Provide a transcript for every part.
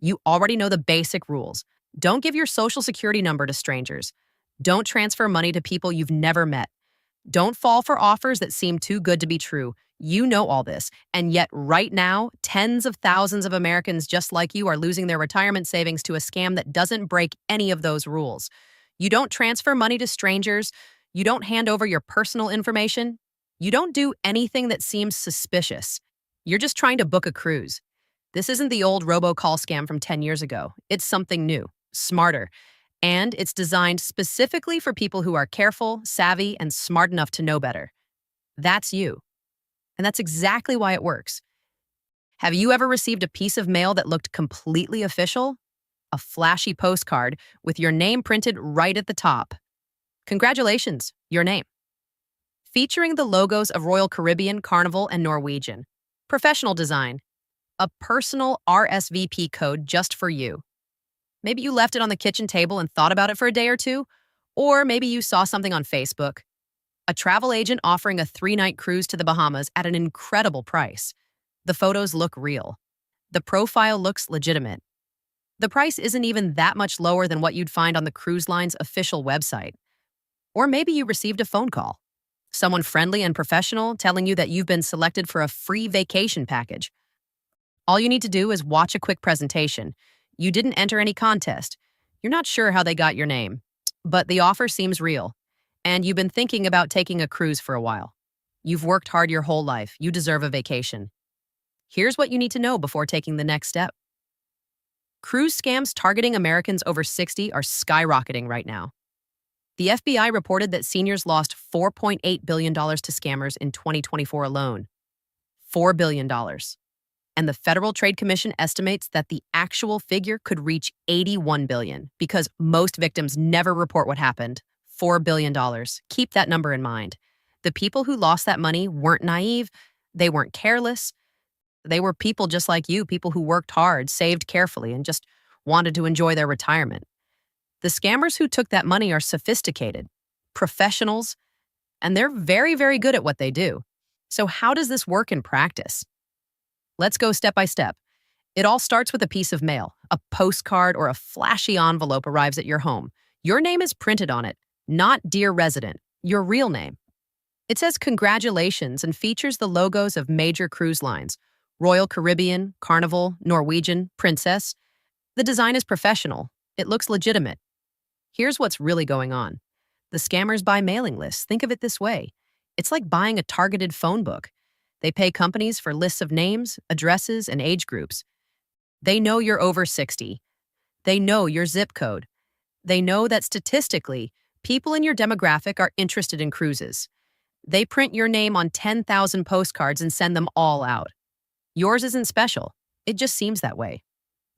You already know the basic rules. Don't give your social security number to strangers. Don't transfer money to people you've never met. Don't fall for offers that seem too good to be true. You know all this. And yet, right now, tens of thousands of Americans just like you are losing their retirement savings to a scam that doesn't break any of those rules. You don't transfer money to strangers. You don't hand over your personal information. You don't do anything that seems suspicious. You're just trying to book a cruise. This isn't the old robocall scam from 10 years ago. It's something new, smarter, and it's designed specifically for people who are careful, savvy, and smart enough to know better. That's you. And that's exactly why it works. Have you ever received a piece of mail that looked completely official? A flashy postcard with your name printed right at the top. Congratulations, your name. Featuring the logos of Royal Caribbean, Carnival, and Norwegian. Professional design. A personal RSVP code just for you. Maybe you left it on the kitchen table and thought about it for a day or two, or maybe you saw something on Facebook. A travel agent offering a 3-night cruise to the Bahamas at an incredible price. The photos look real. The profile looks legitimate. The price isn't even that much lower than what you'd find on the cruise line's official website. Or maybe you received a phone call. Someone friendly and professional telling you that you've been selected for a free vacation package. All you need to do is watch a quick presentation. You didn't enter any contest. You're not sure how they got your name, but the offer seems real. And you've been thinking about taking a cruise for a while. You've worked hard your whole life. You deserve a vacation. Here's what you need to know before taking the next step. Cruise scams targeting Americans over 60 are skyrocketing right now. The FBI reported that seniors lost $4.8 billion to scammers in 2024 alone. $4 billion. And the Federal Trade Commission estimates that the actual figure could reach $81 billion because most victims never report what happened. $4 billion. Keep that number in mind. The people who lost that money weren't naive. They weren't careless. They were people just like you, people who worked hard, saved carefully, and just wanted to enjoy their retirement. The scammers who took that money are sophisticated, professionals, and they're very, very good at what they do. So how does this work in practice? Let's go step by step. It all starts with a piece of mail. A postcard or a flashy envelope arrives at your home. Your name is printed on it, not Dear Resident, your real name. It says congratulations and features the logos of major cruise lines, Royal Caribbean, Carnival, Norwegian, Princess. The design is professional. It looks legitimate. Here's what's really going on. The scammers buy mailing lists. Think of it this way. It's like buying a targeted phone book. They pay companies for lists of names, addresses, and age groups. They know you're over 60. They know your zip code. They know that statistically, people in your demographic are interested in cruises. They print your name on 10,000 postcards and send them all out. Yours isn't special. It just seems that way.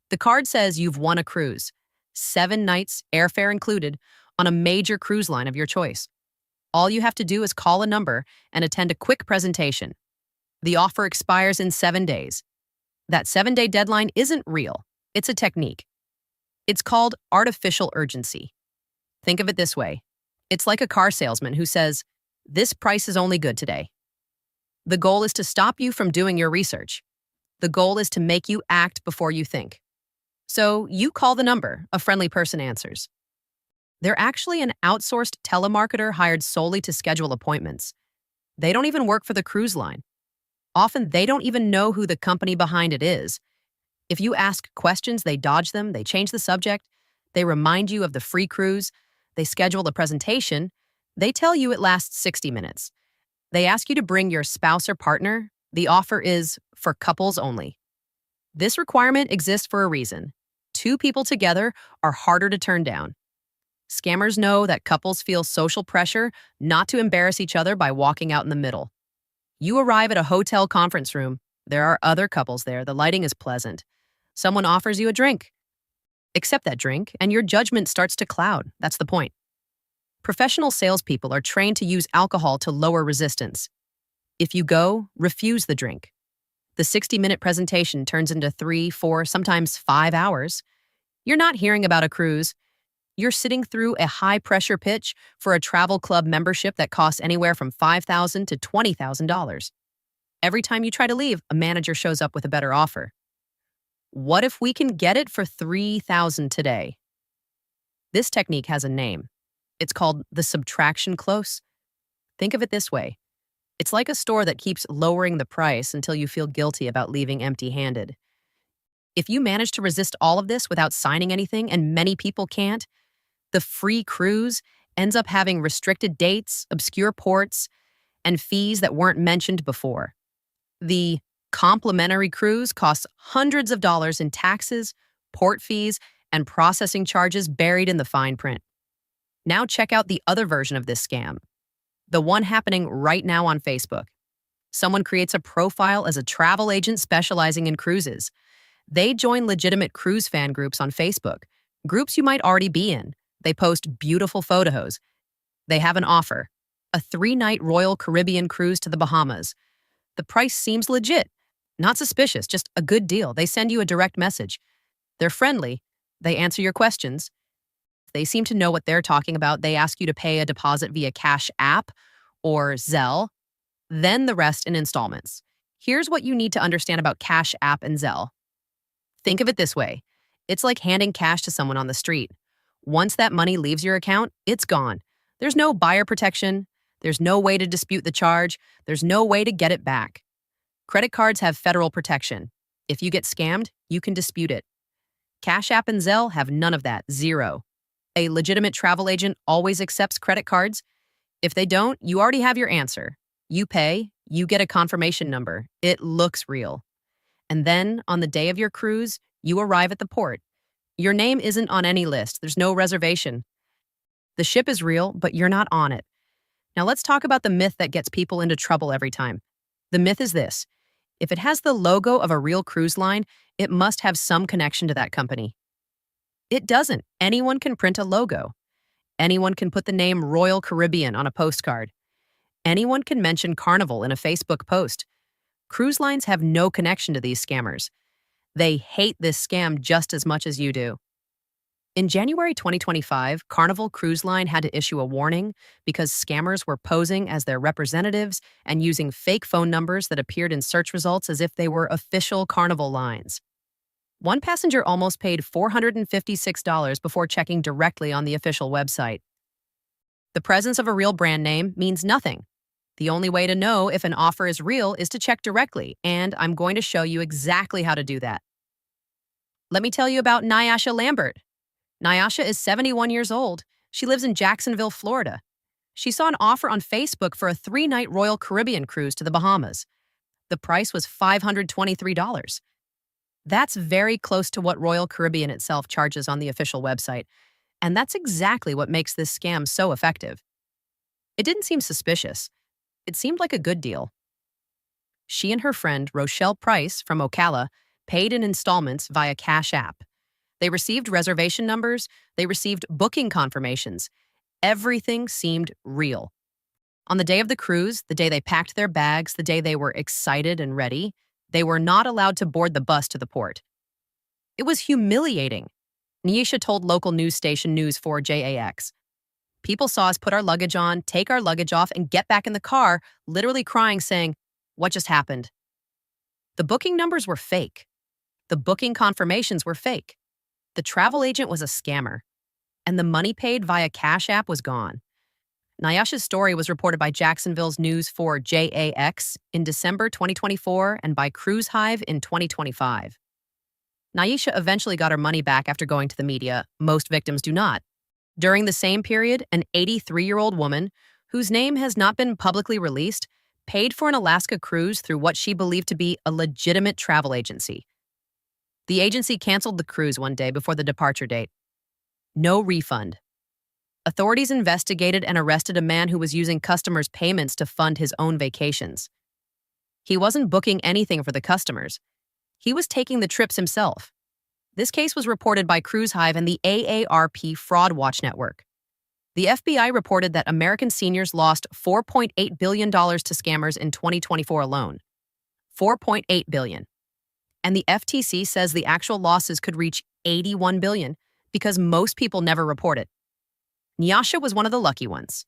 The card says you've won a cruise. 7 nights, airfare included, on a major cruise line of your choice. All you have to do is call a number and attend a quick presentation. The offer expires in 7 days. That 7-day deadline isn't real. It's a technique. It's called artificial urgency. Think of it this way. It's like a car salesman who says, "This price is only good today." The goal is to stop you from doing your research. The goal is to make you act before you think. So you call the number, a friendly person answers. They're actually an outsourced telemarketer hired solely to schedule appointments. They don't even work for the cruise line. Often they don't even know who the company behind it is. If you ask questions, they dodge them, they change the subject, they remind you of the free cruise, they schedule the presentation, they tell you it lasts 60 minutes. They ask you to bring your spouse or partner. The offer is for couples only. This requirement exists for a reason. 2 people together are harder to turn down. Scammers know that couples feel social pressure not to embarrass each other by walking out in the middle. You arrive at a hotel conference room. There are other couples there. The lighting is pleasant. Someone offers you a drink. Accept that drink, and your judgment starts to cloud. That's the point. Professional salespeople are trained to use alcohol to lower resistance. If you go, refuse the drink. The 60-minute presentation turns into 3, 4, sometimes 5 hours. You're not hearing about a cruise. You're sitting through a high-pressure pitch for a travel club membership that costs anywhere from $5,000 to $20,000. Every time you try to leave, a manager shows up with a better offer. What if we can get it for 3,000 today? This technique has a name. It's called the subtraction close. Think of it this way. It's like a store that keeps lowering the price until you feel guilty about leaving empty-handed. If you manage to resist all of this without signing anything, and many people can't, the free cruise ends up having restricted dates, obscure ports, and fees that weren't mentioned before. The complimentary cruise costs hundreds of dollars in taxes, port fees, and processing charges buried in the fine print. Now check out the other version of this scam, the one happening right now on Facebook. Someone creates a profile as a travel agent specializing in cruises. They join legitimate cruise fan groups on Facebook, groups you might already be in. They post beautiful photos. They have an offer, a 3-night Royal Caribbean cruise to the Bahamas. The price seems legit, not suspicious, just a good deal. They send you a direct message. They're friendly. They answer your questions. They seem to know what they're talking about. They ask you to pay a deposit via Cash App or Zelle, then the rest in installments. Here's what you need to understand about Cash App and Zelle. Think of it this way. It's like handing cash to someone on the street. Once that money leaves your account, it's gone. There's no buyer protection. There's no way to dispute the charge. There's no way to get it back. Credit cards have federal protection. If you get scammed, you can dispute it. Cash App and Zelle have none of that, zero. A legitimate travel agent always accepts credit cards. If they don't, you already have your answer. You pay, you get a confirmation number. It looks real. And then, on the day of your cruise, you arrive at the port. Your name isn't on any list. There's no reservation. The ship is real, but you're not on it. Now let's talk about the myth that gets people into trouble every time. The myth is this. If it has the logo of a real cruise line, it must have some connection to that company. It doesn't. Anyone can print a logo. Anyone can put the name Royal Caribbean on a postcard. Anyone can mention Carnival in a Facebook post. Cruise lines have no connection to these scammers. They hate this scam just as much as you do. In January 2025, Carnival Cruise Line had to issue a warning because scammers were posing as their representatives and using fake phone numbers that appeared in search results as if they were official Carnival lines. One passenger almost paid $456 before checking directly on the official website. The presence of a real brand name means nothing. The only way to know if an offer is real is to check directly, and I'm going to show you exactly how to do that. Let me tell you about Nyasha Lambert. Nyasha is 71 years old. She lives in Jacksonville, Florida. She saw an offer on Facebook for a 3-night Royal Caribbean cruise to the Bahamas. The price was $523. That's very close to what Royal Caribbean itself charges on the official website, and that's exactly what makes this scam so effective. It didn't seem suspicious. It seemed like a good deal. She and her friend, Rochelle Price from Ocala, paid in installments via Cash App. They received reservation numbers. They received booking confirmations. Everything seemed real. On the day of the cruise, the day they packed their bags, the day they were excited and ready, they were not allowed to board the bus to the port. It was humiliating. Nyasha told local news station News 4 JAX. People saw us put our luggage on, take our luggage off, and get back in the car, literally crying, saying, "What just happened?" The booking numbers were fake. The booking confirmations were fake. The travel agent was a scammer. And the money paid via Cash App was gone. Nyasha's story was reported by Jacksonville's News 4 JAX in December 2024 and by Cruise Hive in 2025. Nyasha eventually got her money back after going to the media. Most victims do not. During the same period, an 83-year-old woman, whose name has not been publicly released, paid for an Alaska cruise through what she believed to be a legitimate travel agency. The agency canceled the cruise one day before the departure date. No refund. Authorities investigated and arrested a man who was using customers' payments to fund his own vacations. He wasn't booking anything for the customers. He was taking the trips himself. This case was reported by Cruise Hive and the AARP Fraud Watch Network. The FBI reported that American seniors lost $4.8 billion to scammers in 2024 alone. $4.8 billion. And the FTC says the actual losses could reach $81 billion because most people never report it. Nyasha was one of the lucky ones.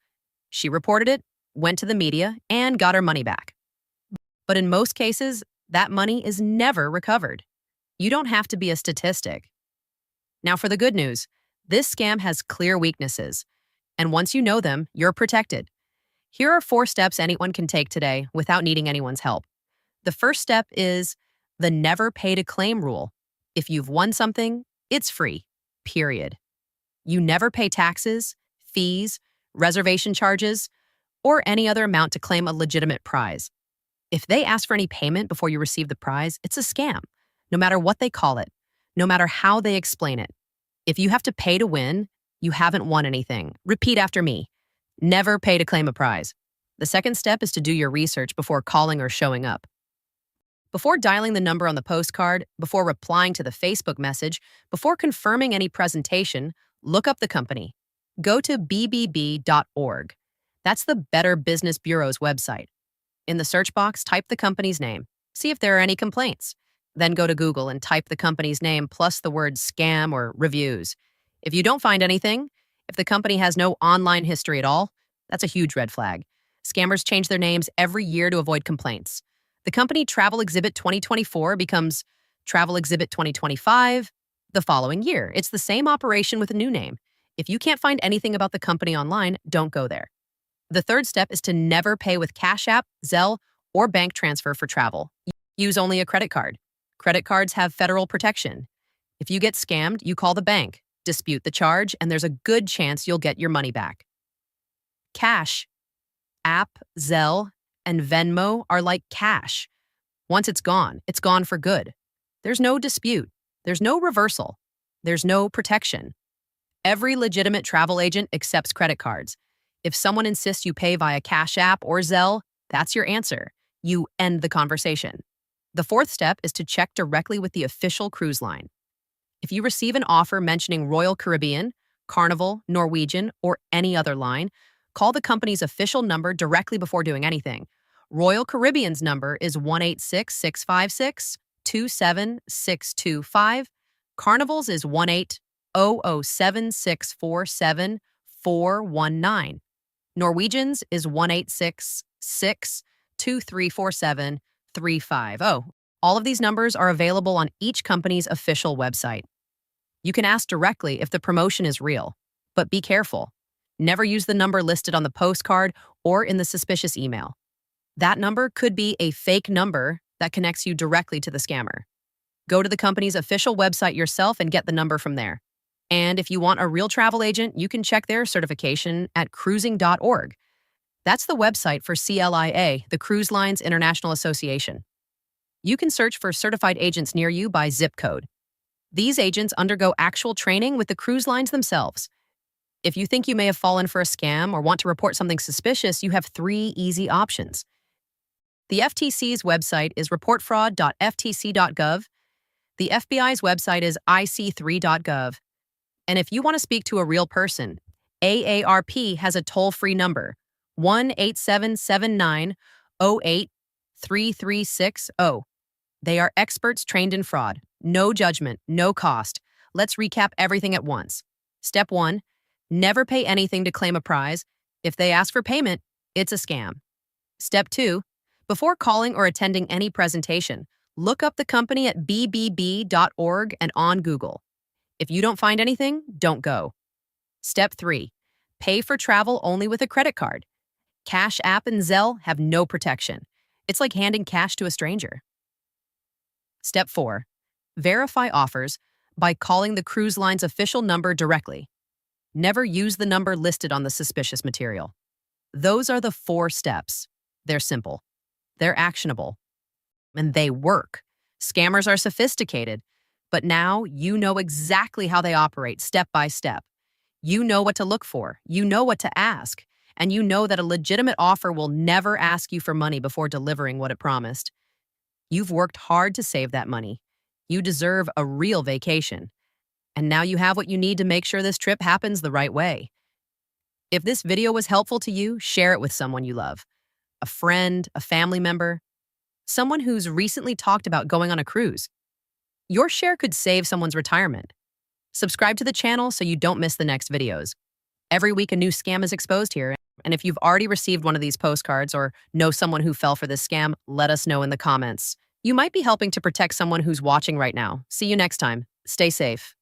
She reported it, went to the media, and got her money back. But in most cases, that money is never recovered. You don't have to be a statistic. Now, for the good news, this scam has clear weaknesses, and once you know them, you're protected. Here are 4 steps anyone can take today without needing anyone's help. The first step is the never pay to claim rule. If you've won something, it's free, period. You never pay taxes, fees, reservation charges, or any other amount to claim a legitimate prize. If they ask for any payment before you receive the prize, it's a scam, no matter what they call it, no matter how they explain it. If you have to pay to win, you haven't won anything. Repeat after me. Never pay to claim a prize. The second step is to do your research before calling or showing up. Before dialing the number on the postcard, before replying to the Facebook message, before confirming any presentation, look up the company. Go to bbb.org. That's the Better Business Bureau's website. In the search box, type the company's name. See if there are any complaints. Then go to Google and type the company's name plus the word scam or reviews. If you don't find anything, if the company has no online history at all, that's a huge red flag. Scammers change their names every year to avoid complaints. The company Travel Exhibit 2024 becomes Travel Exhibit 2025 the following year. It's the same operation with a new name. If you can't find anything about the company online, don't go there. The third step is to never pay with Cash App, Zelle, or bank transfer for travel. Use only a credit card. Credit cards have federal protection. If you get scammed, you call the bank, dispute the charge, and there's a good chance you'll get your money back. Cash App, Zelle, and Venmo are like cash. Once it's gone for good. There's no dispute. There's no reversal. There's no protection. Every legitimate travel agent accepts credit cards. If someone insists you pay via Cash App or Zelle, that's your answer. You end the conversation. The fourth step is to check directly with the official cruise line. If you receive an offer mentioning Royal Caribbean, Carnival, Norwegian, or any other line, call the company's official number directly before doing anything. Royal Caribbean's number is 1-866-562-7625. Carnival's is 1-800-764-7419. Norwegian's is 1-866-2347-350. All of these numbers are available on each company's official website. You can ask directly if the promotion is real, but be careful. Never use the number listed on the postcard or in the suspicious email. That number could be a fake number that connects you directly to the scammer. Go to the company's official website yourself and get the number from there. And if you want a real travel agent, you can check their certification at cruising.org. That's the website for CLIA, the Cruise Lines International Association. You can search for certified agents near you by zip code. These agents undergo actual training with the cruise lines themselves. If you think you may have fallen for a scam or want to report something suspicious, you have 3 easy options. The FTC's website is reportfraud.ftc.gov. The FBI's website is ic3.gov. And if you want to speak to a real person, AARP has a toll-free number, 1-8779-08-3360. They are experts trained in fraud. No judgment, no cost. Let's recap everything at once. Step 1, never pay anything to claim a prize. If they ask for payment, it's a scam. Step 2, before calling or attending any presentation, look up the company at bbb.org and on Google. If you don't find anything, don't go. Step 3, pay for travel only with a credit card. Cash App and Zelle have no protection. It's like handing cash to a stranger. Step 4, verify offers by calling the cruise line's official number directly. Never use the number listed on the suspicious material. Those are the 4 steps. They're simple. They're actionable. And they work. Scammers are sophisticated, but now you know exactly how they operate step by step. You know what to look for. You know what to ask. And you know that a legitimate offer will never ask you for money before delivering what it promised. You've worked hard to save that money. You deserve a real vacation. And now you have what you need to make sure this trip happens the right way. If this video was helpful to you, share it with someone you love. A friend, a family member, someone who's recently talked about going on a cruise. Your share could save someone's retirement. Subscribe to the channel so you don't miss the next videos. Every week a new scam is exposed here, and if you've already received one of these postcards or know someone who fell for this scam, let us know in the comments. You might be helping to protect someone who's watching right now. See you next time. Stay safe.